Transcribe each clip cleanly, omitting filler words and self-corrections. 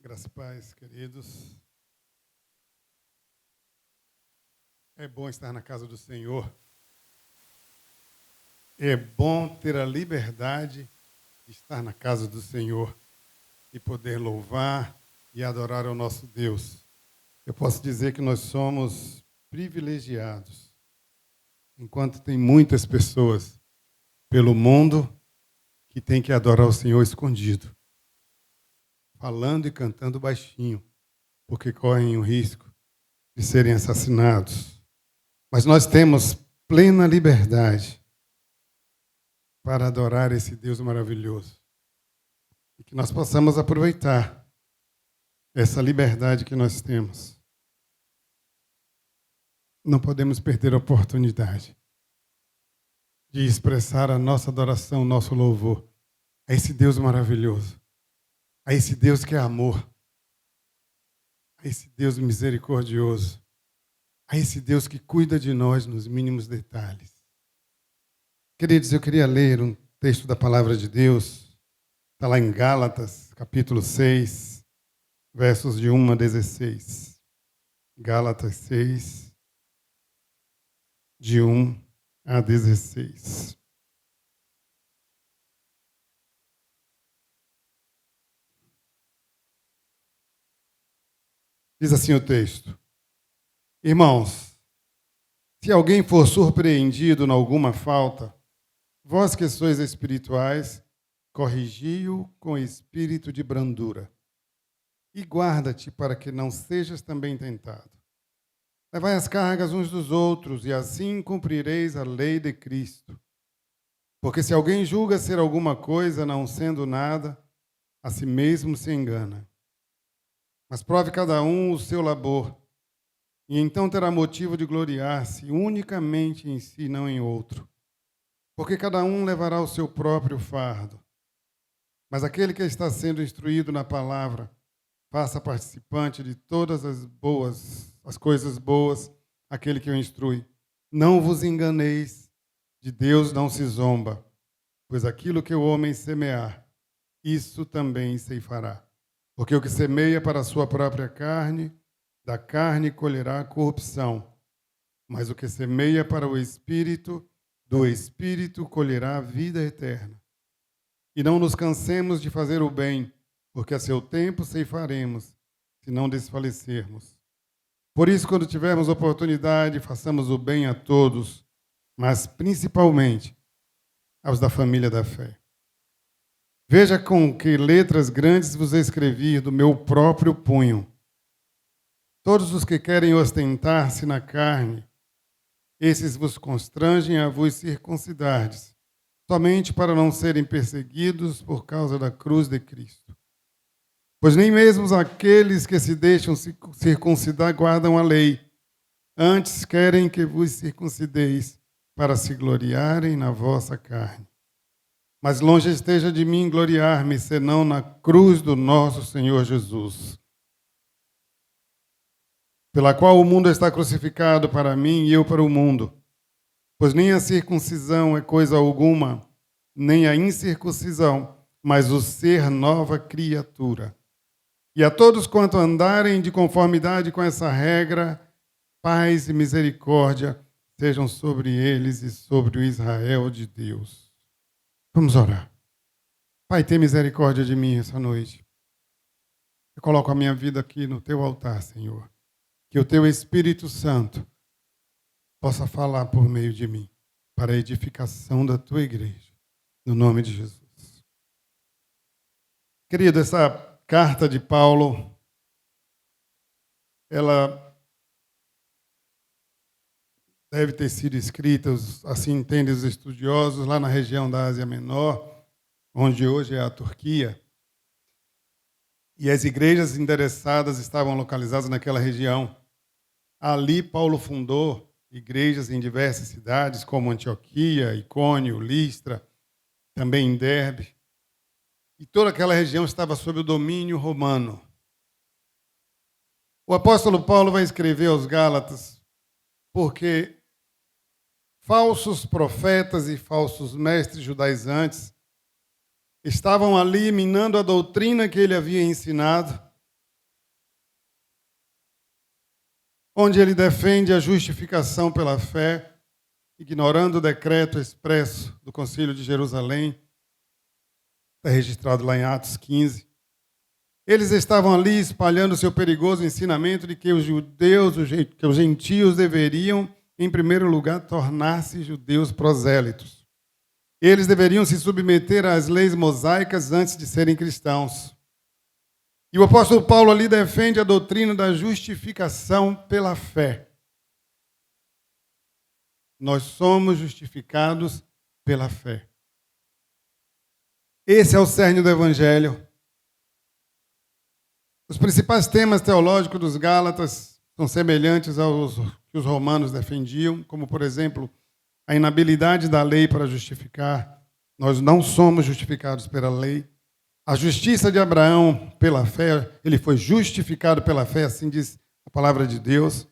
Graças e paz, queridos. É bom estar na casa do Senhor. É bom ter a liberdade de estar na casa do Senhor e poder louvar e adorar ao nosso Deus. Eu posso dizer que nós somos privilegiados, enquanto tem muitas pessoas pelo mundo que têm que adorar o Senhor escondido, falando e cantando baixinho, porque correm o risco de serem assassinados. Mas nós temos plena liberdade para adorar esse Deus maravilhoso. E que nós possamos aproveitar essa liberdade que nós temos. Não podemos perder a oportunidade de expressar a nossa adoração, o nosso louvor a esse Deus maravilhoso, a esse Deus que é amor, a esse Deus misericordioso, a esse Deus que cuida de nós nos mínimos detalhes. Queridos, eu queria ler um texto da Palavra de Deus, está lá em Gálatas, capítulo 6, versos de 1 a 16. Gálatas 6, de 1 a 16. Diz assim o texto: Irmãos, se alguém for surpreendido em alguma falta, vós que sois espirituais, corrigi-o com espírito de brandura. E guarda-te para que não sejas também tentado. Levai as cargas uns dos outros, e assim cumprireis a lei de Cristo. Porque se alguém julga ser alguma coisa, não sendo nada, a si mesmo se engana. Mas prove cada um o seu labor, e então terá motivo de gloriar-se unicamente em si, não em outro. Porque cada um levará o seu próprio fardo. Mas aquele que está sendo instruído na palavra, faça participante de todas as coisas boas, aquele que o instrui. Não vos enganeis, de Deus não se zomba, pois aquilo que o homem semear, isso também ceifará. Porque o que semeia para a sua própria carne, da carne colherá a corrupção. Mas o que semeia para o Espírito, do Espírito colherá a vida eterna. E não nos cansemos de fazer o bem, porque a seu tempo ceifaremos, se não desfalecermos. Por isso, quando tivermos oportunidade, façamos o bem a todos, mas principalmente aos da família da fé. Veja com que letras grandes vos escrevi do meu próprio punho. Todos os que querem ostentar-se na carne, esses vos constrangem a vos circuncidardes, somente para não serem perseguidos por causa da cruz de Cristo. Pois nem mesmo aqueles que se deixam circuncidar guardam a lei, antes querem que vos circuncideis para se gloriarem na vossa carne. Mas longe esteja de mim gloriar-me, senão na cruz do nosso Senhor Jesus, pela qual o mundo está crucificado para mim e eu para o mundo. Pois nem a circuncisão é coisa alguma, nem a incircuncisão, mas o ser nova criatura. E a todos quanto andarem de conformidade com essa regra, paz e misericórdia sejam sobre eles e sobre o Israel de Deus. Vamos orar. Pai, tem misericórdia de mim essa noite. Eu coloco a minha vida aqui no teu altar, Senhor. Que o teu Espírito Santo possa falar por meio de mim, para a edificação da tua igreja, no nome de Jesus. Querido, essa carta de Paulo, ela deve ter sido escrita, assim entendem os estudiosos, lá na região da Ásia Menor, onde hoje é a Turquia. E as igrejas interessadas estavam localizadas naquela região. Ali, Paulo fundou igrejas em diversas cidades, como Antioquia, Icônio, Listra, também em Derbe. E toda aquela região estava sob o domínio romano. O apóstolo Paulo vai escrever aos Gálatas porque falsos profetas e falsos mestres judaizantes estavam ali minando a doutrina que ele havia ensinado onde ele defende a justificação pela fé, ignorando o decreto expresso do Concílio de Jerusalém, está registrado lá em Atos 15. Eles estavam ali espalhando seu perigoso ensinamento de que os judeus, que os gentios deveriam, em primeiro lugar, tornar-se judeus prosélitos. Eles deveriam se submeter às leis mosaicas antes de serem cristãos. E o apóstolo Paulo ali defende a doutrina da justificação pela fé. Nós somos justificados pela fé. Esse é o cerne do Evangelho. Os principais temas teológicos dos Gálatas são semelhantes aos que os romanos defendiam, como, por exemplo, a inabilidade da lei para justificar. Nós não somos justificados pela lei. A justiça de Abraão pela fé, ele foi justificado pela fé, assim diz a palavra de Deus.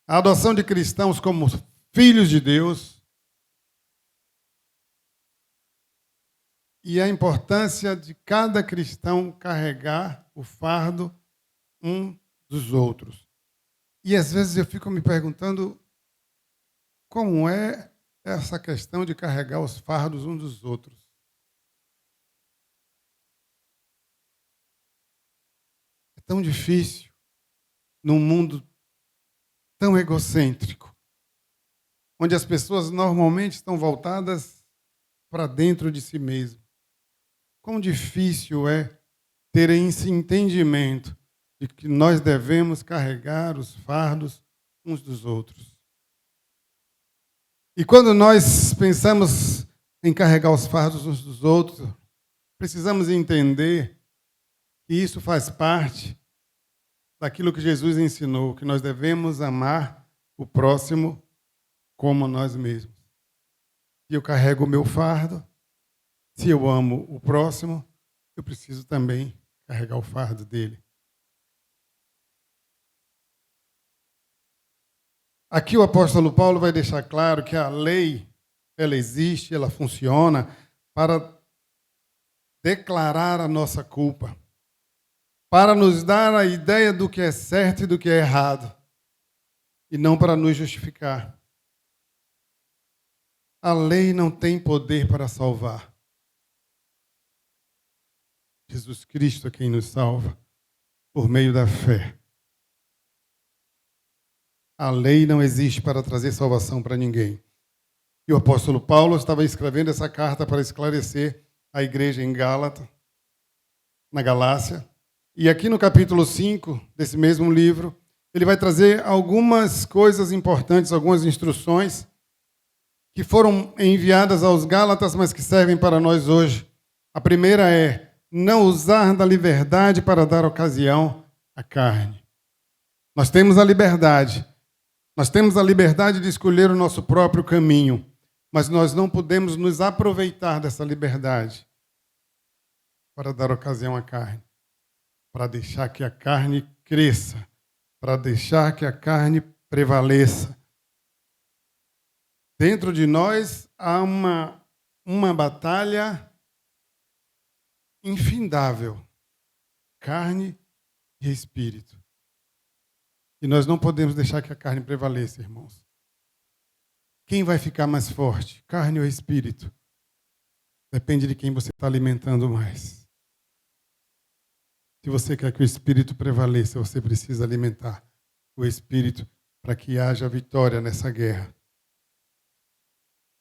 A adoção de cristãos como filhos de Deus. E a importância de cada cristão carregar o fardo um dos outros. E às vezes eu fico me perguntando como é essa questão de carregar os fardos uns dos outros. É tão difícil num mundo tão egocêntrico, onde as pessoas normalmente estão voltadas para dentro de si mesmas. Quão difícil é ter esse entendimento de que nós devemos carregar os fardos uns dos outros. E quando nós pensamos em carregar os fardos uns dos outros, precisamos entender que isso faz parte daquilo que Jesus ensinou, que nós devemos amar o próximo como nós mesmos. Se eu carrego o meu fardo, se eu amo o próximo, eu preciso também carregar o fardo dele. Aqui o apóstolo Paulo vai deixar claro que a lei, ela existe, ela funciona para declarar a nossa culpa, para nos dar a ideia do que é certo e do que é errado, e não para nos justificar. A lei não tem poder para salvar. Jesus Cristo é quem nos salva por meio da fé. A lei não existe para trazer salvação para ninguém. E o apóstolo Paulo estava escrevendo essa carta para esclarecer a igreja em Gálata, na Galácia. E aqui no capítulo 5 desse mesmo livro, ele vai trazer algumas coisas importantes, algumas instruções que foram enviadas aos Gálatas, mas que servem para nós hoje. A primeira é não usar da liberdade para dar ocasião à carne. Nós temos a liberdade. Nós temos a liberdade de escolher o nosso próprio caminho, mas nós não podemos nos aproveitar dessa liberdade para dar ocasião à carne, para deixar que a carne cresça, para deixar que a carne prevaleça. Dentro de nós há uma batalha infindável, carne e espírito. E nós não podemos deixar que a carne prevaleça, irmãos. Quem vai ficar mais forte, carne ou espírito? Depende de quem você está alimentando mais. Se você quer que o espírito prevaleça, você precisa alimentar o espírito para que haja vitória nessa guerra.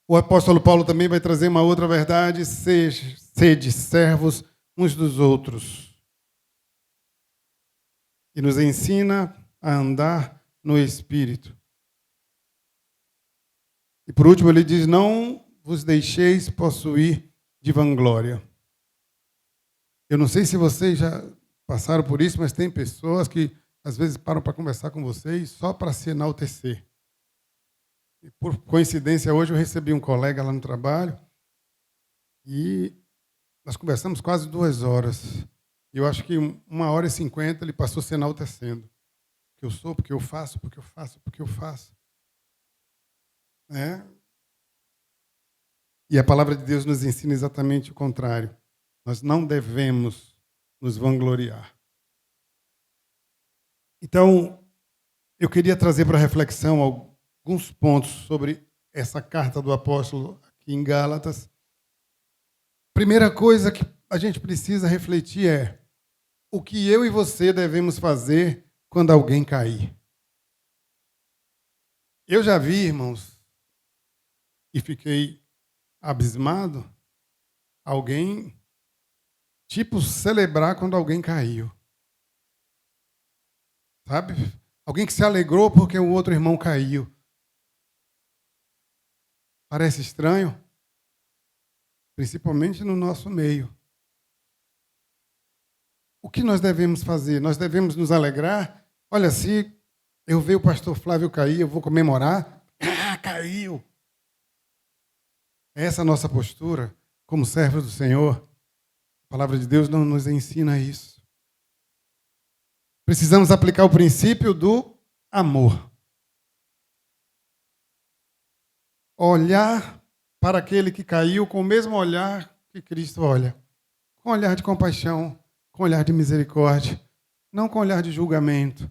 O apóstolo Paulo também vai trazer uma outra verdade: sede servos uns dos outros. E nos ensina a andar no Espírito. E por último ele diz, não vos deixeis possuir de vanglória. Eu não sei se vocês já passaram por isso, mas tem pessoas que às vezes param para conversar com vocês só para se enaltecer. E por coincidência hoje eu recebi um colega lá no trabalho e nós conversamos quase 2 horas. Eu acho que 1h50 ele passou se enaltecendo. Que eu sou, porque eu faço, porque eu faço, porque eu faço. E a palavra de Deus nos ensina exatamente o contrário. Nós não devemos nos vangloriar. Então, Eu queria trazer para reflexão alguns pontos sobre essa carta do apóstolo aqui em Gálatas. Primeira coisa que a gente precisa refletir é o que eu e você devemos fazer quando alguém cair. Eu já vi, irmãos, e fiquei abismado, alguém, tipo, celebrar quando alguém caiu. Sabe? Alguém que se alegrou porque o outro irmão caiu. Parece estranho, principalmente no nosso meio. O que nós devemos fazer? Nós devemos nos alegrar. Olha, se eu ver o pastor Flávio cair, eu vou comemorar. Ah, caiu! Essa é a nossa postura como servos do Senhor. A palavra de Deus não nos ensina isso. Precisamos aplicar o princípio do amor. Olhar para aquele que caiu com o mesmo olhar que Cristo olha. Com olhar de compaixão, com olhar de misericórdia, não com olhar de julgamento,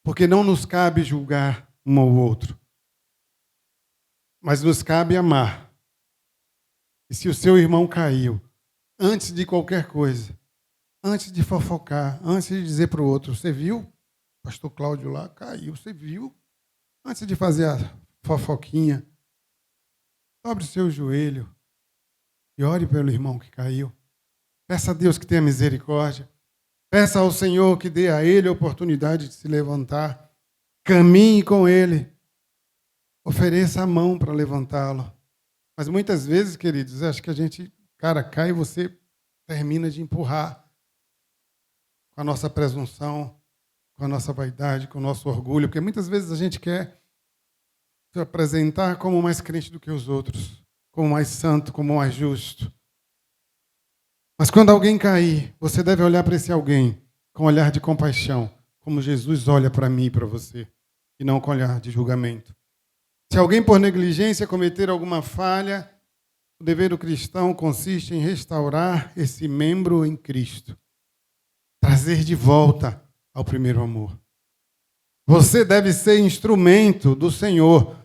porque não nos cabe julgar um ao outro, mas nos cabe amar. E se o seu irmão caiu, antes de qualquer coisa, antes de fofocar, antes de dizer para o outro, você viu? O pastor Cláudio lá caiu, você viu? Antes de fazer a fofoquinha, dobre o seu joelho e ore pelo irmão que caiu. Peça a Deus que tenha misericórdia. Peça ao Senhor que dê a ele a oportunidade de se levantar. Caminhe com ele. Ofereça a mão para levantá-lo. Mas muitas vezes, queridos, acho que a gente, cara, cai e você termina de empurrar com a nossa presunção, com a nossa vaidade, com o nosso orgulho, porque muitas vezes a gente quer se apresentar como mais crente do que os outros, como mais santo, como mais justo. Mas quando alguém cair, você deve olhar para esse alguém com olhar de compaixão, como Jesus olha para mim e para você, e não com olhar de julgamento. Se alguém por negligência cometer alguma falha, o dever do cristão consiste em restaurar esse membro em Cristo, trazer de volta ao primeiro amor. Você deve ser instrumento do Senhor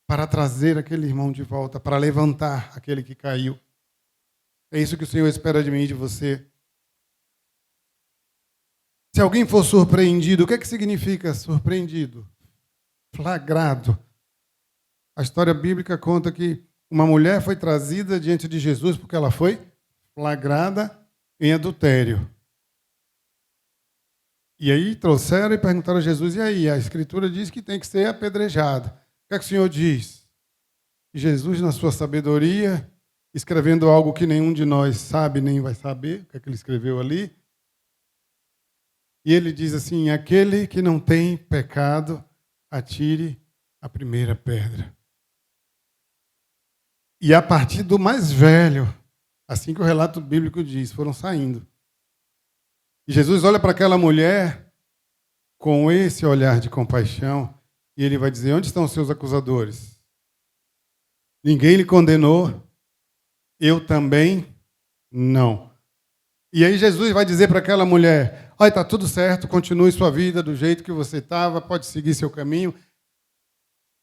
para trazer aquele irmão de volta, para levantar aquele que caiu. É isso que o Senhor espera de mim e de você. Se alguém for surpreendido, o que é que significa surpreendido? Flagrado. A história bíblica conta que uma mulher foi trazida diante de Jesus porque ela foi flagrada em adultério. E aí trouxeram e perguntaram a Jesus, e aí? A Escritura diz que tem que ser apedrejado. O que é que o Senhor diz? E Jesus, na sua sabedoria, escrevendo algo que nenhum de nós sabe nem vai saber, o que é que ele escreveu ali. E ele diz assim, aquele que não tem pecado, atire a primeira pedra. E a partir do mais velho, assim que o relato bíblico diz, foram saindo. E Jesus olha para aquela mulher com esse olhar de compaixão e ele vai dizer, onde estão os seus acusadores? Ninguém lhe condenou, eu também não. E aí Jesus vai dizer para aquela mulher, olha, está tudo certo, continue sua vida do jeito que você estava, pode seguir seu caminho.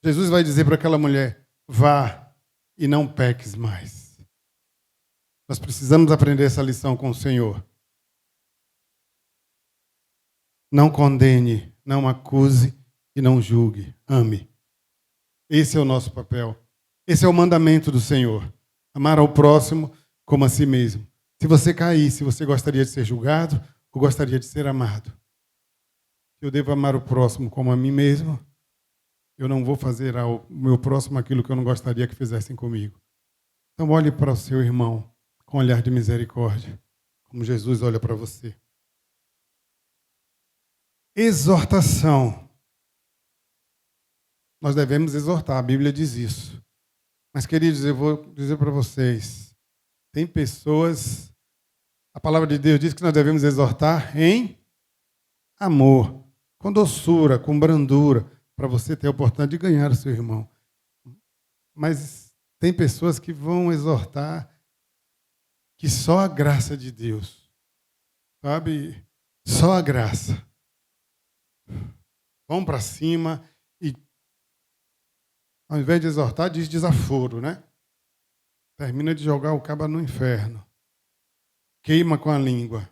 Jesus vai dizer para aquela mulher, vá e não peques mais. Nós precisamos aprender essa lição com o Senhor. Não condene, não acuse e não julgue. Ame. Esse é o nosso papel. Esse é o mandamento do Senhor. Amar ao próximo como a si mesmo. Se você cair, se você gostaria de ser julgado ou gostaria de ser amado. Se eu devo amar o próximo como a mim mesmo, eu não vou fazer ao meu próximo aquilo que eu não gostaria que fizessem comigo. Então olhe para o seu irmão com olhar de misericórdia, como Jesus olha para você. Exortação. Nós devemos exortar, a Bíblia diz isso. Mas, queridos, eu vou dizer para vocês, tem pessoas, a palavra de Deus diz que nós devemos exortar em amor, com doçura, com brandura, para você ter a oportunidade de ganhar o seu irmão. Mas tem pessoas que vão exortar que só a graça de Deus, sabe? Só a graça. vão para cima e, ao invés de exortar, diz desaforo, né? Termina de jogar o cabo no inferno. Queima com a língua.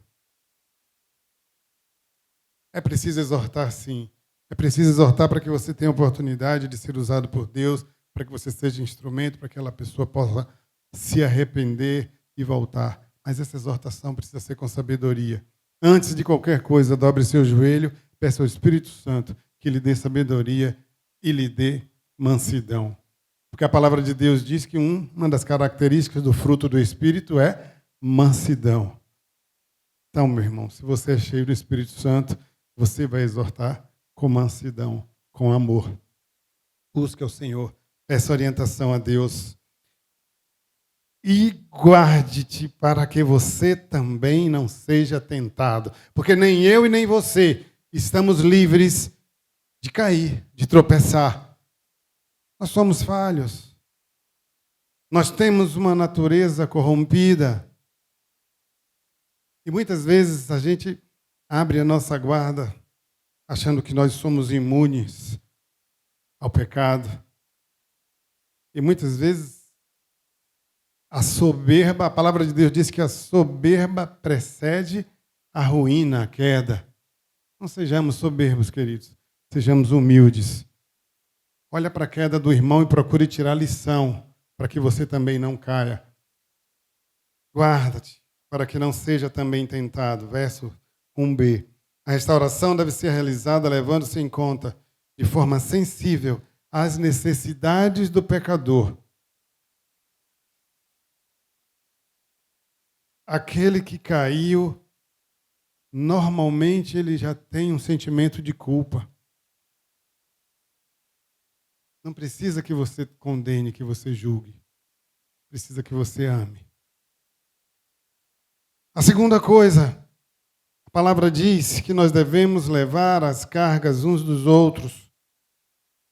É preciso exortar, sim. É preciso exortar para que você tenha a oportunidade de ser usado por Deus, para que você seja instrumento, para que aquela pessoa possa se arrepender e voltar. Mas essa exortação precisa ser com sabedoria. Antes de qualquer coisa, dobre seu joelho, peça ao Espírito Santo que lhe dê sabedoria e lhe dê mansidão. Porque a palavra de Deus diz que uma das características do fruto do Espírito é mansidão. Então, meu irmão, se você é cheio do Espírito Santo, você vai exortar com mansidão, com amor. Busque ao Senhor, peça orientação a Deus. E guarde-te para que você também não seja tentado. Porque nem eu e nem você estamos livres de cair, de tropeçar. Nós somos falhos. Nós temos uma natureza corrompida. E muitas vezes a gente abre a nossa guarda achando que nós somos imunes ao pecado. E muitas vezes a soberba, a palavra de Deus diz que a soberba precede a ruína, a queda. Não sejamos soberbos, queridos. Sejamos humildes. Olha para a queda do irmão e procure tirar lição, para que você também não caia. Guarda-te, para que não seja também tentado. Verso 1b. A restauração deve ser realizada levando-se em conta, de forma sensível, as necessidades do pecador. Aquele que caiu, normalmente ele já tem um sentimento de culpa. Não precisa que você condene, que você julgue. Precisa que você ame. A segunda coisa, a palavra diz que nós devemos levar as cargas uns dos outros.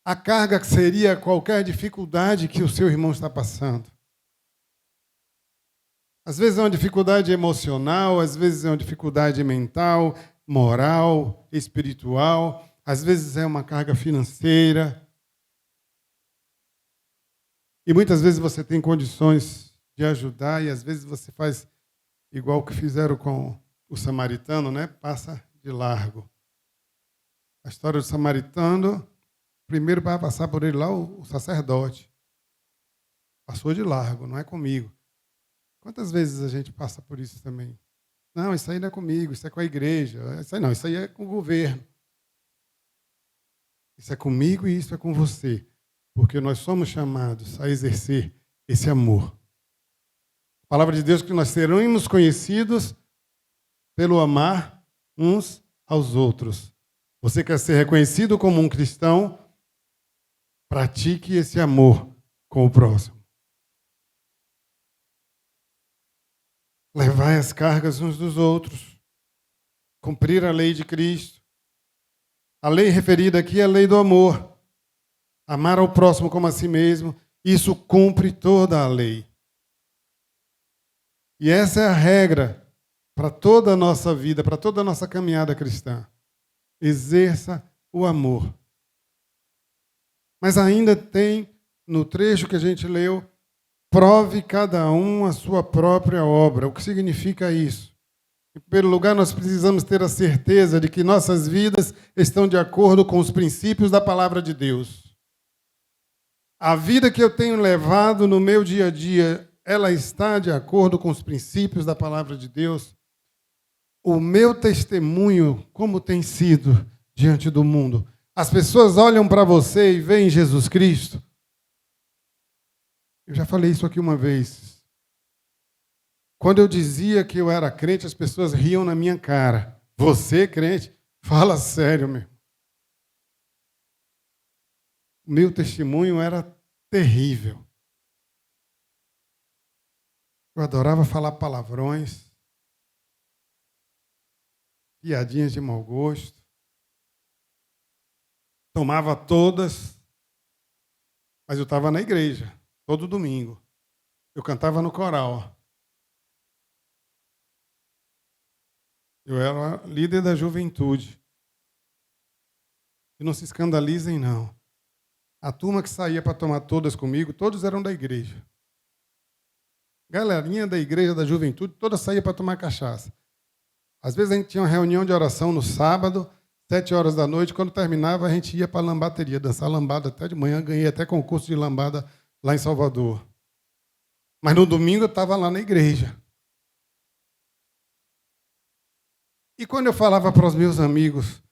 A carga seria qualquer dificuldade que o seu irmão está passando. Às vezes é uma dificuldade emocional, às vezes é uma dificuldade mental, moral, espiritual, às vezes é uma carga financeira. E muitas vezes você tem condições de ajudar e às vezes você faz igual que fizeram com o samaritano, né? Passa de largo. A história do samaritano, primeiro vai passar por ele lá o sacerdote. Passou de largo, não é comigo. Quantas vezes a gente passa por isso também? Não, isso aí não é comigo, isso é com a igreja. Isso aí não, isso aí é com o governo. Isso é comigo e isso é com você. Porque nós somos chamados a exercer esse amor. A palavra de Deus é que nós seremos conhecidos pelo amar uns aos outros. Você quer ser reconhecido como um cristão? Pratique esse amor com o próximo. Levai as cargas uns dos outros. Cumprir a lei de Cristo. A lei referida aqui é a lei do amor. Amar ao próximo como a si mesmo. Isso cumpre toda a lei. E essa é a regra para toda a nossa vida, para toda a nossa caminhada cristã. Exerça o amor. Mas ainda tem, no trecho que a gente leu, prove cada um a sua própria obra. O que significa isso? Em primeiro lugar, nós precisamos ter a certeza de que nossas vidas estão de acordo com os princípios da palavra de Deus. A vida que eu tenho levado no meu dia a dia, ela está de acordo com os princípios da palavra de Deus? O meu testemunho, como tem sido diante do mundo? As pessoas olham para você e veem Jesus Cristo? Eu já falei isso aqui uma vez. Quando eu dizia que eu era crente, as pessoas riam na minha cara. Você, crente? Fala sério, meu. O meu testemunho era terrível. Eu adorava falar palavrões, piadinhas de mau gosto. Tomava todas, mas eu estava na igreja, todo domingo. Eu cantava no coral. Eu era líder da juventude. E não se escandalizem, não. A turma que saía para tomar todas comigo, todos eram da igreja. Galerinha da igreja, da juventude, toda saía para tomar cachaça. Às vezes a gente tinha uma reunião de oração no sábado, 7 horas da noite. Quando terminava, a gente ia para a lambateria, dançar lambada até de manhã. Ganhei até concurso de lambada lá em Salvador. Mas no domingo eu estava lá na igreja. E quando eu falava para os meus amigos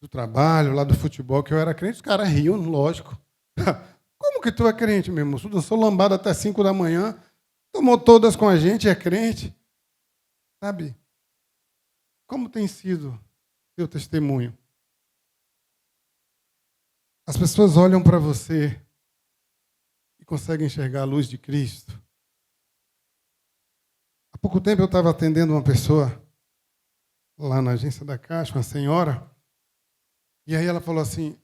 do trabalho, lá do futebol, que eu era crente, os caras riam, lógico. Como que tu é crente, meu irmão? Tu dançou lambada até 5 da manhã, tomou todas com a gente, é crente. Sabe? Como tem sido seu testemunho? As pessoas olham para você e conseguem enxergar a luz de Cristo. Há pouco tempo eu estava atendendo uma pessoa lá na agência da Caixa, uma senhora, e aí ela falou assim: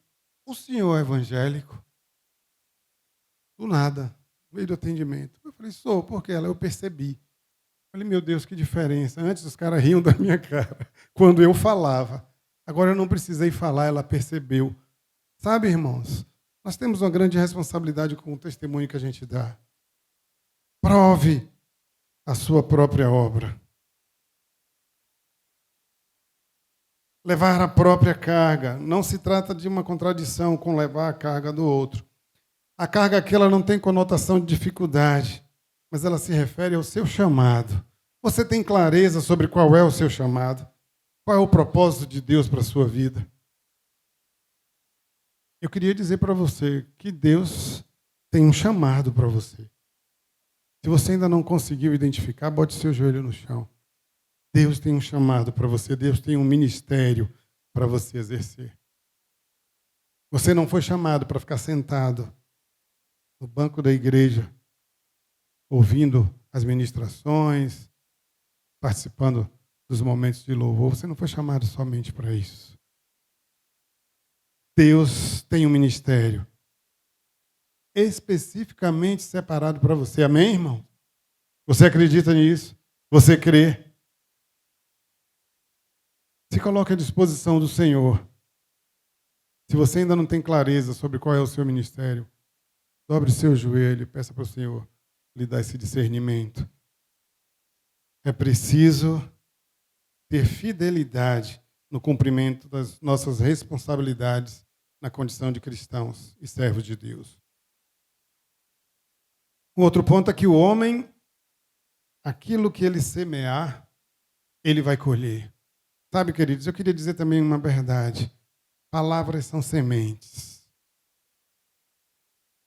o senhor é evangélico? Do nada, no meio do atendimento. Eu falei: sou, porque ela, eu percebi. Eu falei: meu Deus, que diferença. Antes os caras riam da minha cara quando eu falava. Agora eu não precisei falar, ela percebeu. Sabe, irmãos, nós temos uma grande responsabilidade com o testemunho que a gente dá. Prove a sua própria obra. Levar a própria carga. Não se trata de uma contradição com levar a carga do outro. A carga aqui ela não tem conotação de dificuldade, mas ela se refere ao seu chamado. Você tem clareza sobre qual é o seu chamado? Qual é o propósito de Deus para a sua vida? Eu queria dizer para você que Deus tem um chamado para você. Se você ainda não conseguiu identificar, bote seu joelho no chão. Deus tem um chamado para você, Deus tem um ministério para você exercer. Você não foi chamado para ficar sentado no banco da igreja, ouvindo as ministrações, participando dos momentos de louvor. Você não foi chamado somente para isso. Deus tem um ministério especificamente separado para você. Amém, irmão? Você acredita nisso? Você crê? Se coloque à disposição do Senhor. Se você ainda não tem clareza sobre qual é o seu ministério, dobre seu joelho e peça para o Senhor lhe dar esse discernimento. É preciso ter fidelidade no cumprimento das nossas responsabilidades na condição de cristãos e servos de Deus. Um outro ponto é que o homem, aquilo que ele semear, ele vai colher. Sabe, queridos, eu queria dizer também uma verdade. Palavras são sementes.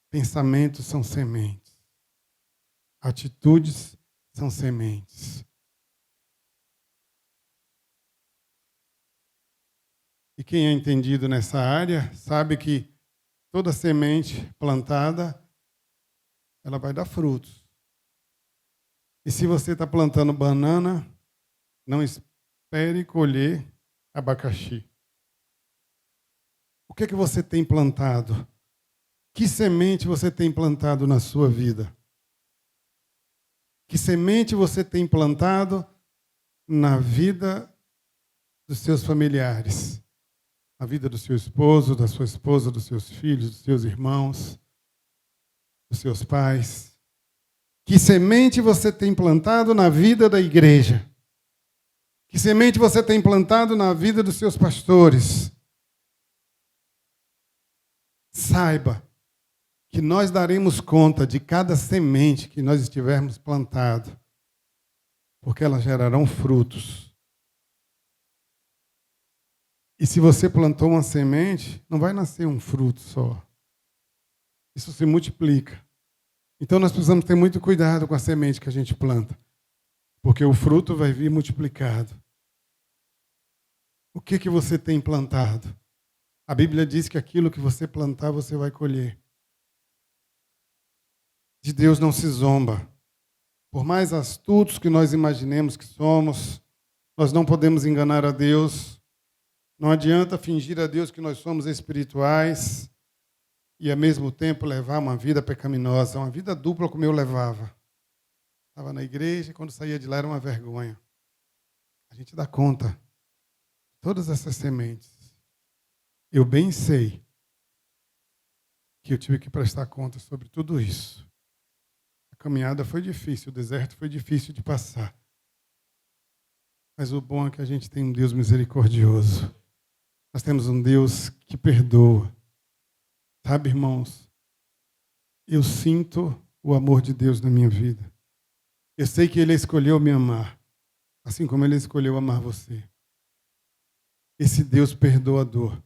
Pensamentos são sementes. Atitudes são sementes. E quem é entendido nessa área sabe que toda semente plantada, ela vai dar frutos. E se você está plantando banana, não espere colher abacaxi. O que é que você tem plantado? Que semente você tem plantado na sua vida? Que semente você tem plantado na vida dos seus familiares? Na vida do seu esposo, da sua esposa, dos seus filhos, dos seus irmãos, dos seus pais? Que semente você tem plantado na vida da igreja? Que semente você tem plantado na vida dos seus pastores? Saiba que nós daremos conta de cada semente que nós estivermos plantado, porque elas gerarão frutos. E se você plantou uma semente, não vai nascer um fruto só. Isso se multiplica. Então nós precisamos ter muito cuidado com a semente que a gente planta, porque o fruto vai vir multiplicado. O que você tem plantado? A Bíblia diz que aquilo que você plantar, você vai colher. De Deus não se zomba. Por mais astutos que nós imaginemos que somos, nós não podemos enganar a Deus. Não adianta fingir a Deus que nós somos espirituais e, ao mesmo tempo, levar uma vida pecaminosa, uma vida dupla como eu levava. Estava na igreja e, quando saía de lá, era uma vergonha. A gente dá conta de todas essas sementes. Eu bem sei que eu tive que prestar conta sobre tudo isso. A caminhada foi difícil, o deserto foi difícil de passar. Mas o bom é que a gente tem um Deus misericordioso. Nós temos um Deus que perdoa. Sabe, irmãos, eu sinto o amor de Deus na minha vida. Eu sei que Ele escolheu me amar, assim como Ele escolheu amar você. Esse Deus perdoador.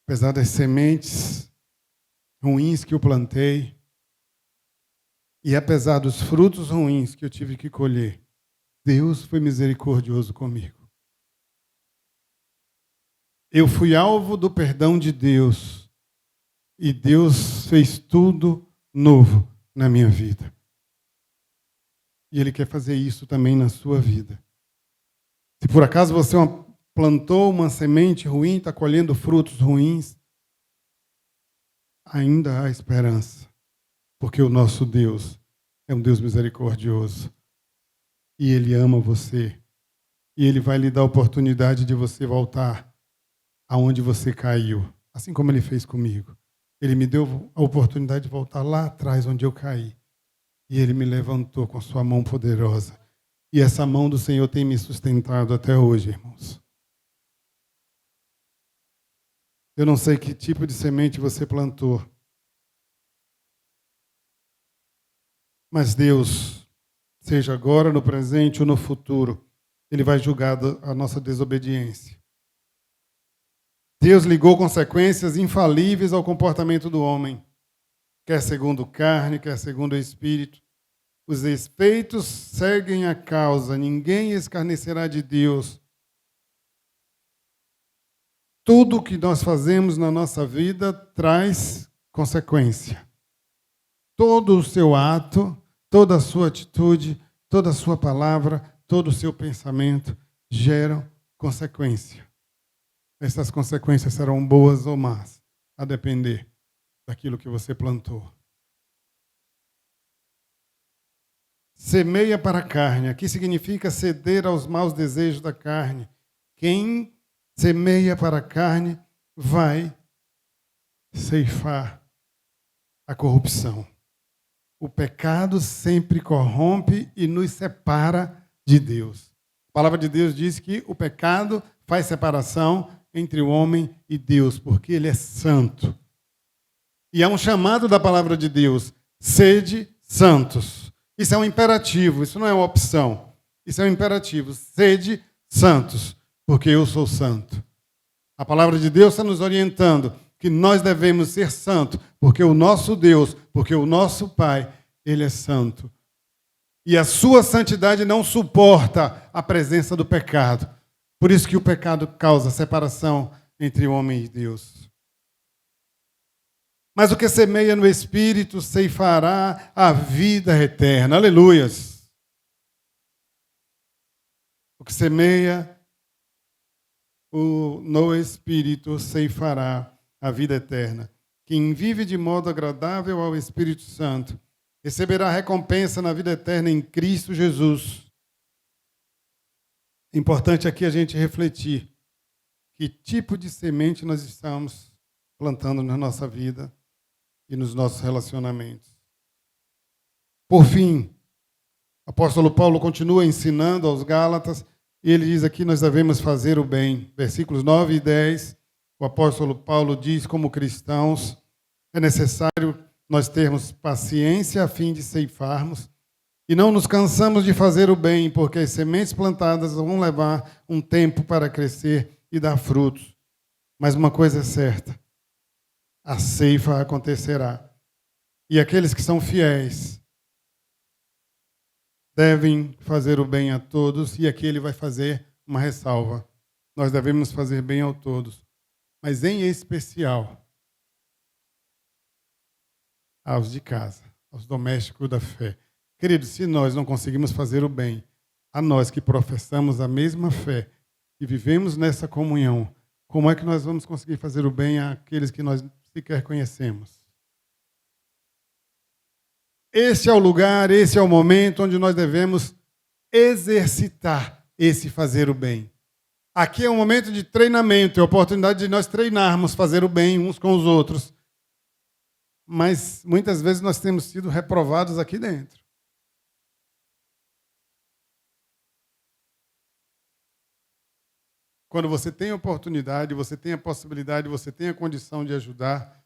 Apesar das sementes ruins que eu plantei, e apesar dos frutos ruins que eu tive que colher, Deus foi misericordioso comigo. Eu fui alvo do perdão de Deus, e Deus fez tudo novo na minha vida. E Ele quer fazer isso também na sua vida. Se por acaso você plantou uma semente ruim, está colhendo frutos ruins, ainda há esperança. Porque o nosso Deus é um Deus misericordioso. E Ele ama você. E Ele vai lhe dar a oportunidade de você voltar aonde você caiu. Assim como Ele fez comigo. Ele me deu a oportunidade de voltar lá atrás onde eu caí. E Ele me levantou com sua mão poderosa. E essa mão do Senhor tem me sustentado até hoje, irmãos. Eu não sei que tipo de semente você plantou. Mas Deus, seja agora, no presente ou no futuro, Ele vai julgar a nossa desobediência. Deus ligou consequências infalíveis ao comportamento do homem, quer segundo carne, quer segundo o Espírito. Os efeitos seguem a causa, ninguém escarnecerá de Deus. Tudo o que nós fazemos na nossa vida traz consequência. Todo o seu ato, toda a sua atitude, toda a sua palavra, todo o seu pensamento geram consequência. Essas consequências serão boas ou más, a depender daquilo que você plantou. Semeia para a carne. Aqui significa ceder aos maus desejos da carne. Quem semeia para a carne vai ceifar a corrupção. O pecado sempre corrompe e nos separa de Deus. A palavra de Deus diz que o pecado faz separação entre o homem e Deus, porque Ele é santo. E há um chamado da palavra de Deus: sede santos. Isso é um imperativo, isso não é uma opção. Isso é um imperativo. Sede santos, porque eu sou santo. A palavra de Deus está nos orientando que nós devemos ser santos, porque o nosso Deus, porque o nosso Pai, Ele é santo. E a sua santidade não suporta a presença do pecado. Por isso que o pecado causa separação entre o homem e Deus. Mas o que semeia no Espírito ceifará a vida eterna. Aleluias. O que semeia no Espírito ceifará a vida eterna. Quem vive de modo agradável ao Espírito Santo receberá recompensa na vida eterna em Cristo Jesus. É importante aqui a gente refletir que tipo de semente nós estamos plantando na nossa vida e nos nossos relacionamentos. Por fim, o apóstolo Paulo continua ensinando aos Gálatas, e ele diz aqui: nós devemos fazer o bem. Versículos 9 e 10, o apóstolo Paulo diz: como cristãos, é necessário nós termos paciência a fim de ceifarmos, e não nos cansamos de fazer o bem, porque as sementes plantadas vão levar um tempo para crescer e dar frutos. Mas uma coisa é certa: a ceifa acontecerá. E aqueles que são fiéis devem fazer o bem a todos, e aqui ele vai fazer uma ressalva. Nós devemos fazer bem a todos, mas em especial aos de casa, aos domésticos da fé. Queridos, se nós não conseguimos fazer o bem a nós que professamos a mesma fé e vivemos nessa comunhão, como é que nós vamos conseguir fazer o bem àqueles que nós sequer conhecemos? Esse é o lugar, esse é o momento onde nós devemos exercitar esse fazer o bem. Aqui é um momento de treinamento, é a oportunidade de nós treinarmos, fazer o bem uns com os outros. Mas muitas vezes nós temos sido reprovados aqui dentro. Quando você tem a oportunidade, você tem a possibilidade, você tem a condição de ajudar,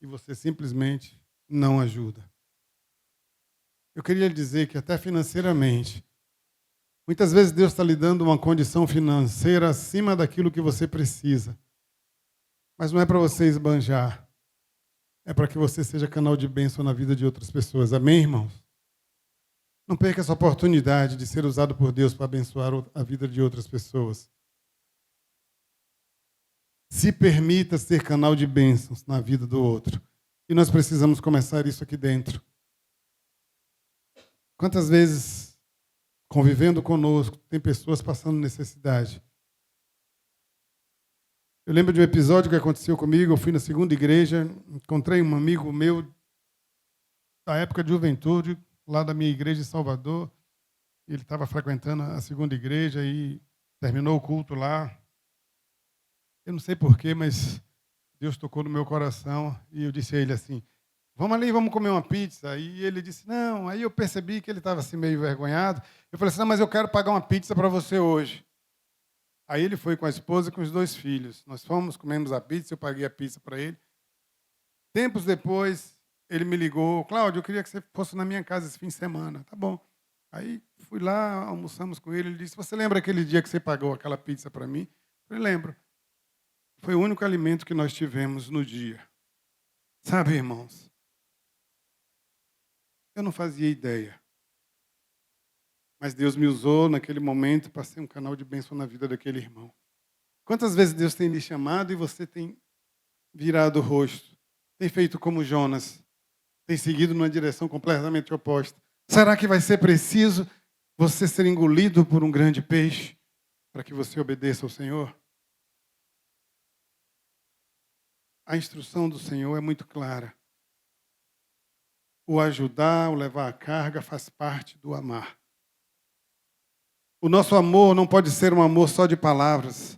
e você simplesmente não ajuda. Eu queria lhe dizer que até financeiramente, muitas vezes Deus está lhe dando uma condição financeira acima daquilo que você precisa. Mas não é para você esbanjar. É para que você seja canal de bênção na vida de outras pessoas. Amém, irmãos? Não perca essa oportunidade de ser usado por Deus para abençoar a vida de outras pessoas. Se permita ser canal de bênçãos na vida do outro. E nós precisamos começar isso aqui dentro. Quantas vezes, convivendo conosco, tem pessoas passando necessidade? Eu lembro de um episódio que aconteceu comigo. Eu fui na segunda igreja, encontrei um amigo meu da época de juventude, lá da minha igreja em Salvador. Ele estava frequentando a segunda igreja e terminou o culto lá. Eu não sei porquê, mas Deus tocou no meu coração e eu disse a ele assim, vamos ali, vamos comer uma pizza. E ele disse, não. Aí eu percebi que ele estava assim meio envergonhado. Eu falei assim, não, mas eu quero pagar uma pizza para você hoje. Aí ele foi com a esposa e com os 2 filhos. Nós fomos, comemos a pizza, eu paguei a pizza para ele. Tempos depois, ele me ligou, Cláudio, eu queria que você fosse na minha casa esse fim de semana. Tá bom. Aí fui lá, almoçamos com ele. Ele disse, você lembra aquele dia que você pagou aquela pizza para mim? Eu falei, lembro. Foi o único alimento que nós tivemos no dia. Sabe, irmãos? Eu não fazia ideia. Mas Deus me usou naquele momento para ser um canal de bênção na vida daquele irmão. Quantas vezes Deus tem lhe chamado e você tem virado o rosto? Tem feito como Jonas? Tem seguido numa direção completamente oposta? Será que vai ser preciso você ser engolido por um grande peixe para que você obedeça ao Senhor? A instrução do Senhor é muito clara. O ajudar, o levar a carga faz parte do amar. O nosso amor não pode ser um amor só de palavras.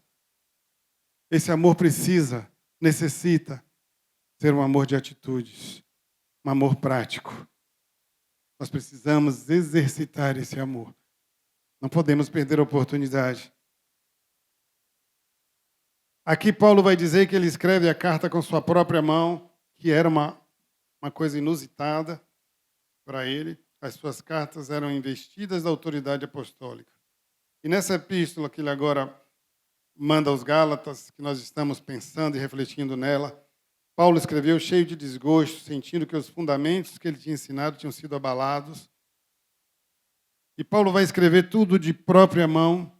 Esse amor necessita ser um amor de atitudes, um amor prático. Nós precisamos exercitar esse amor. Não podemos perder a oportunidade. Aqui Paulo vai dizer que ele escreve a carta com sua própria mão, que era uma coisa inusitada para ele. As suas cartas eram investidas da autoridade apostólica. E nessa epístola que ele agora manda aos Gálatas, que nós estamos pensando e refletindo nela, Paulo escreveu cheio de desgosto, sentindo que os fundamentos que ele tinha ensinado tinham sido abalados. E Paulo vai escrever tudo de própria mão.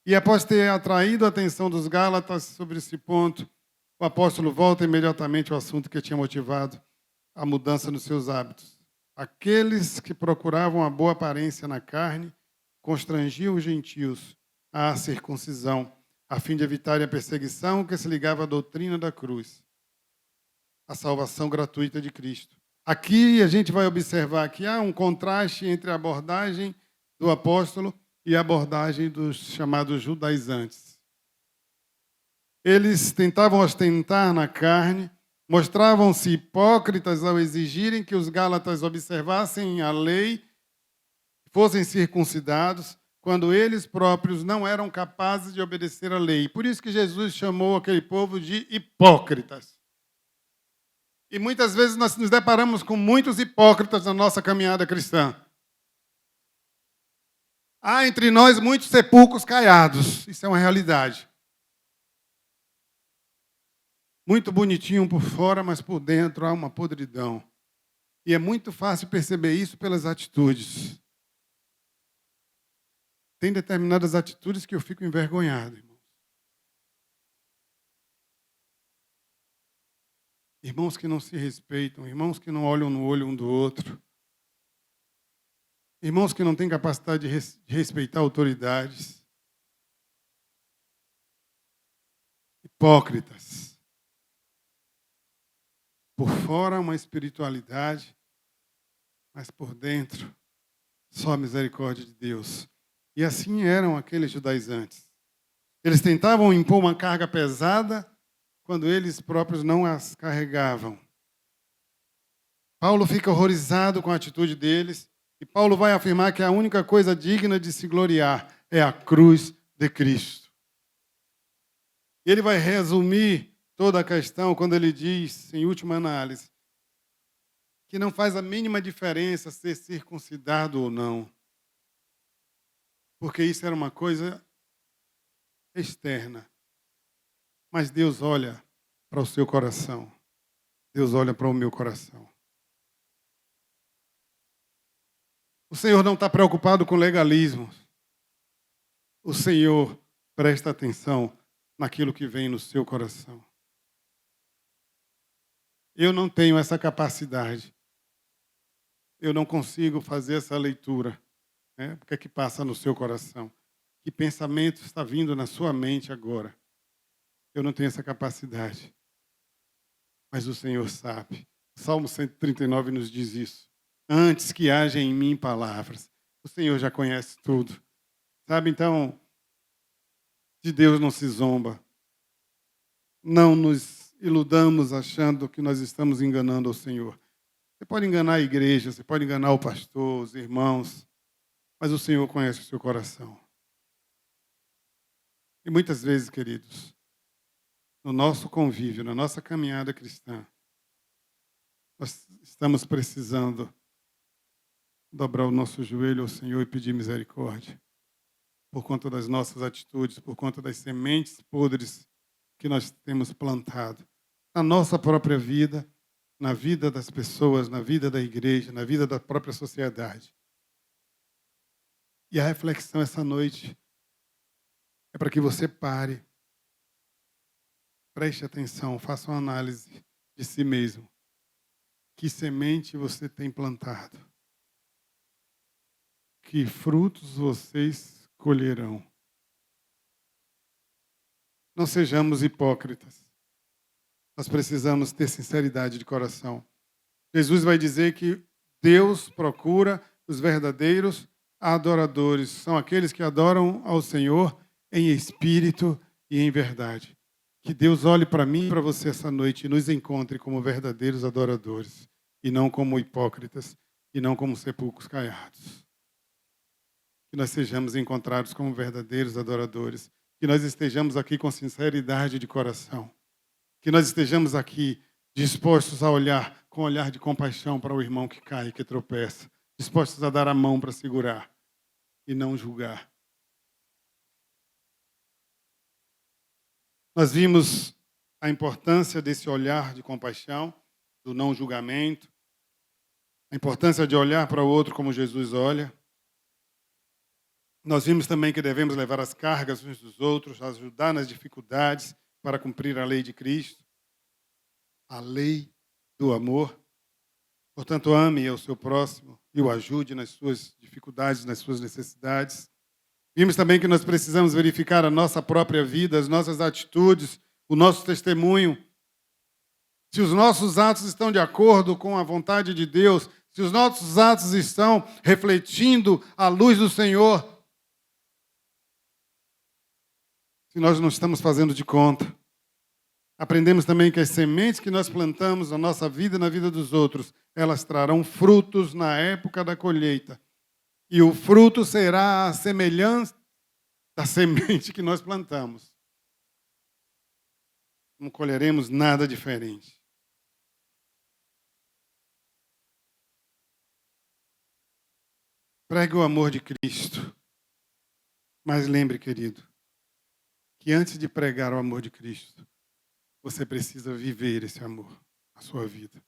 E após ter atraído a atenção dos Gálatas sobre esse ponto, o apóstolo volta imediatamente ao assunto que tinha motivado a mudança nos seus hábitos. Aqueles que procuravam a boa aparência na carne constrangiam os gentios à circuncisão, a fim de evitarem a perseguição que se ligava à doutrina da cruz, a salvação gratuita de Cristo. Aqui a gente vai observar que há um contraste entre a abordagem do apóstolo e a abordagem dos chamados judaizantes. Eles tentavam ostentar na carne, mostravam-se hipócritas ao exigirem que os gálatas observassem a lei, fossem circuncidados, quando eles próprios não eram capazes de obedecer à lei. Por isso que Jesus chamou aquele povo de hipócritas. E muitas vezes nós nos deparamos com muitos hipócritas na nossa caminhada cristã. Há entre nós muitos sepulcros caiados. Isso é uma realidade. Muito bonitinho por fora, mas por dentro há uma podridão. E é muito fácil perceber isso pelas atitudes. Tem determinadas atitudes que eu fico envergonhado, irmãos. Irmãos que não se respeitam, irmãos que não olham no olho um do outro. Irmãos que não têm capacidade de respeitar autoridades. Hipócritas. Por fora uma espiritualidade, mas por dentro só a misericórdia de Deus. E assim eram aqueles judaizantes. Eles tentavam impor uma carga pesada quando eles próprios não as carregavam. Paulo fica horrorizado com a atitude deles e Paulo vai afirmar que a única coisa digna de se gloriar é a cruz de Cristo. E ele vai resumir toda a questão quando ele diz, em última análise, que não faz a mínima diferença ser circuncidado ou não, porque isso era uma coisa externa. Mas Deus olha para o seu coração. Deus olha para o meu coração. O Senhor não está preocupado com legalismo. O Senhor presta atenção naquilo que vem no seu coração. Eu não tenho essa capacidade. Eu não consigo fazer essa leitura. Né? O que é que passa no seu coração? Que pensamento está vindo na sua mente agora? Eu não tenho essa capacidade. Mas o Senhor sabe. O Salmo 139 nos diz isso. Antes que haja em mim palavras. O Senhor já conhece tudo. Sabe, então, de Deus não se zomba. Não nos iludamos achando que nós estamos enganando o Senhor. Você pode enganar a igreja, você pode enganar o pastor, os irmãos, mas o Senhor conhece o seu coração. E muitas vezes, queridos, no nosso convívio, na nossa caminhada cristã, nós estamos precisando dobrar o nosso joelho ao Senhor e pedir misericórdia por conta das nossas atitudes, por conta das sementes podres que nós temos plantado na nossa própria vida, na vida das pessoas, na vida da igreja, na vida da própria sociedade. E a reflexão essa noite é para que você pare, preste atenção, faça uma análise de si mesmo. Que semente você tem plantado? Que frutos vocês colherão? Não sejamos hipócritas. Nós precisamos ter sinceridade de coração. Jesus vai dizer que Deus procura os verdadeiros adoradores. São aqueles que adoram ao Senhor em espírito e em verdade. Que Deus olhe para mim e para você essa noite e nos encontre como verdadeiros adoradores, e não como hipócritas, e não como sepulcros caiados. Que nós sejamos encontrados como verdadeiros adoradores. Que nós estejamos aqui com sinceridade de coração. Que nós estejamos aqui dispostos a olhar com um olhar de compaixão para o irmão que cai, que tropeça. Dispostos a dar a mão para segurar e não julgar. Nós vimos a importância desse olhar de compaixão, do não julgamento, a importância de olhar para o outro como Jesus olha. Nós vimos também que devemos levar as cargas uns dos outros, ajudar nas dificuldades para cumprir a lei de Cristo, a lei do amor. Portanto, ame ao seu próximo e o ajude nas suas dificuldades, nas suas necessidades. Vimos também que nós precisamos verificar a nossa própria vida, as nossas atitudes, o nosso testemunho. Se os nossos atos estão de acordo com a vontade de Deus, se os nossos atos estão refletindo a luz do Senhor, se nós não estamos fazendo de conta. Aprendemos também que as sementes que nós plantamos na nossa vida e na vida dos outros, elas trarão frutos na época da colheita. E o fruto será a semelhança da semente que nós plantamos. Não colheremos nada diferente. Pregue o amor de Cristo. Mas lembre, querido, que antes de pregar o amor de Cristo, você precisa viver esse amor na sua vida.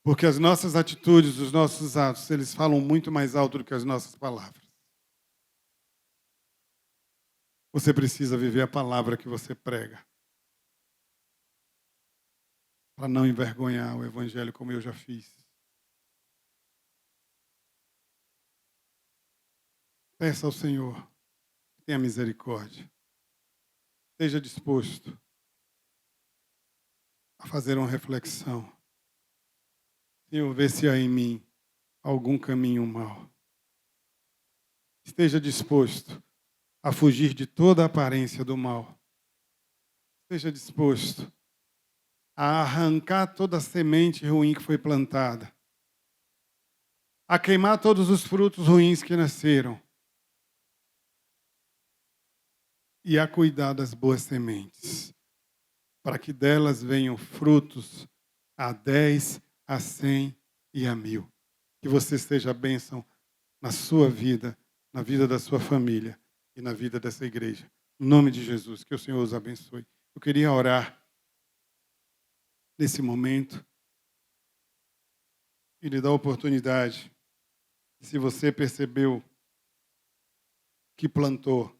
Porque as nossas atitudes, os nossos atos, eles falam muito mais alto do que as nossas palavras. Você precisa viver a palavra que você prega. Para não envergonhar o evangelho como eu já fiz. Peça ao Senhor que tenha misericórdia. Esteja disposto a fazer uma reflexão. Senhor, vê se há em mim algum caminho mau. Esteja disposto a fugir de toda a aparência do mal. Esteja disposto a arrancar toda a semente ruim que foi plantada, a queimar todos os frutos ruins que nasceram e a cuidar das boas sementes, para que delas venham frutos a 10, a 100 e a 1000. Que você seja bênção na sua vida, na vida da sua família e na vida dessa igreja. Em nome de Jesus, que o Senhor os abençoe. Eu queria orar nesse momento e lhe dar a oportunidade, se você percebeu que plantou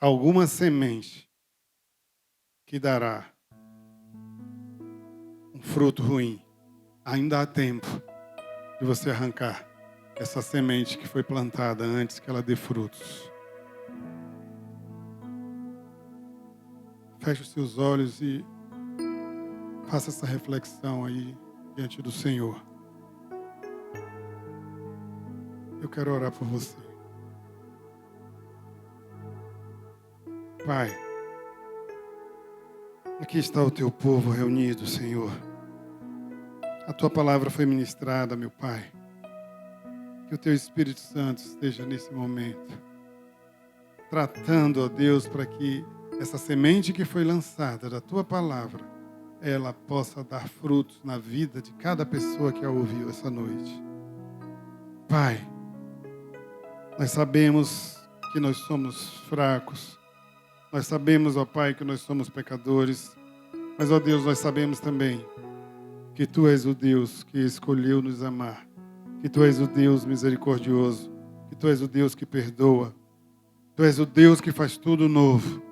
alguma semente que dará um fruto ruim, ainda há tempo de você arrancar essa semente que foi plantada antes que ela dê frutos. Feche os seus olhos e faça essa reflexão aí diante do Senhor. Eu quero orar por você. Pai, aqui está o teu povo reunido, Senhor. A tua palavra foi ministrada, meu Pai. Que o teu Espírito Santo esteja nesse momento, tratando, ó Deus, para que essa semente que foi lançada da tua palavra, ela possa dar frutos na vida de cada pessoa que a ouviu essa noite. Pai, nós sabemos que nós somos fracos. Nós sabemos, ó Pai, que nós somos pecadores. Mas, ó Deus, nós sabemos também que Tu és o Deus que escolheu nos amar. Que Tu és o Deus misericordioso. Que Tu és o Deus que perdoa. Tu és o Deus que faz tudo novo.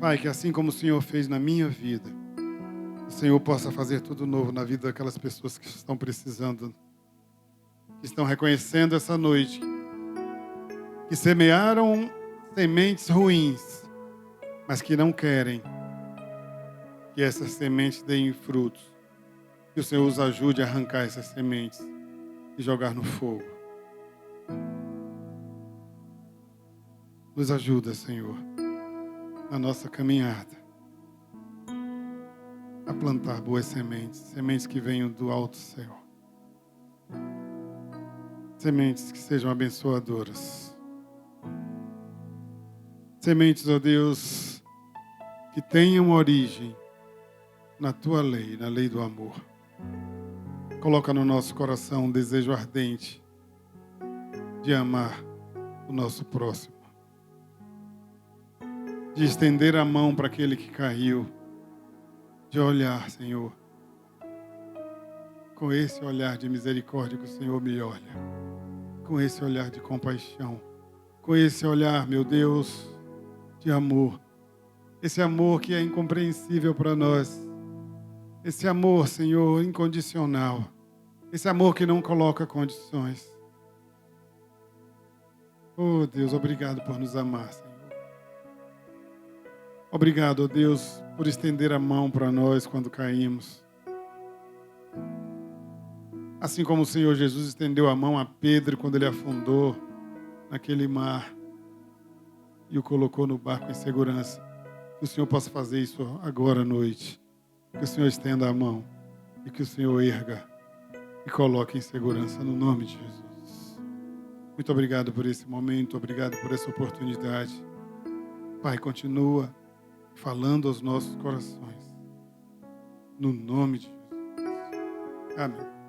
Pai, que assim como o Senhor fez na minha vida, o Senhor possa fazer tudo novo na vida daquelas pessoas que estão precisando, que estão reconhecendo essa noite, que semearam sementes ruins, mas que não querem que essas sementes deem frutos. Que o Senhor os ajude a arrancar essas sementes e jogar no fogo. Nos ajuda, Senhor, na nossa caminhada, a plantar boas sementes, sementes que venham do alto céu. Sementes que sejam abençoadoras. Sementes, ó Deus, que tenham origem na Tua lei, na lei do amor. Coloca no nosso coração um desejo ardente de amar o nosso próximo, de estender a mão para aquele que caiu, de olhar, Senhor, com esse olhar de misericórdia que o Senhor me olha, com esse olhar de compaixão, com esse olhar, meu Deus, de amor, esse amor que é incompreensível para nós, esse amor, Senhor, incondicional, esse amor que não coloca condições. Oh, Deus, obrigado por nos amar, Senhor. Obrigado, oh Deus, por estender a mão para nós quando caímos. Assim como o Senhor Jesus estendeu a mão a Pedro quando ele afundou naquele mar e o colocou no barco em segurança. Que o Senhor possa fazer isso agora à noite. Que o Senhor estenda a mão e que o Senhor erga e coloque em segurança no nome de Jesus. Muito obrigado por esse momento, obrigado por essa oportunidade. Pai, continua falando aos nossos corações. No nome de Jesus. Amém.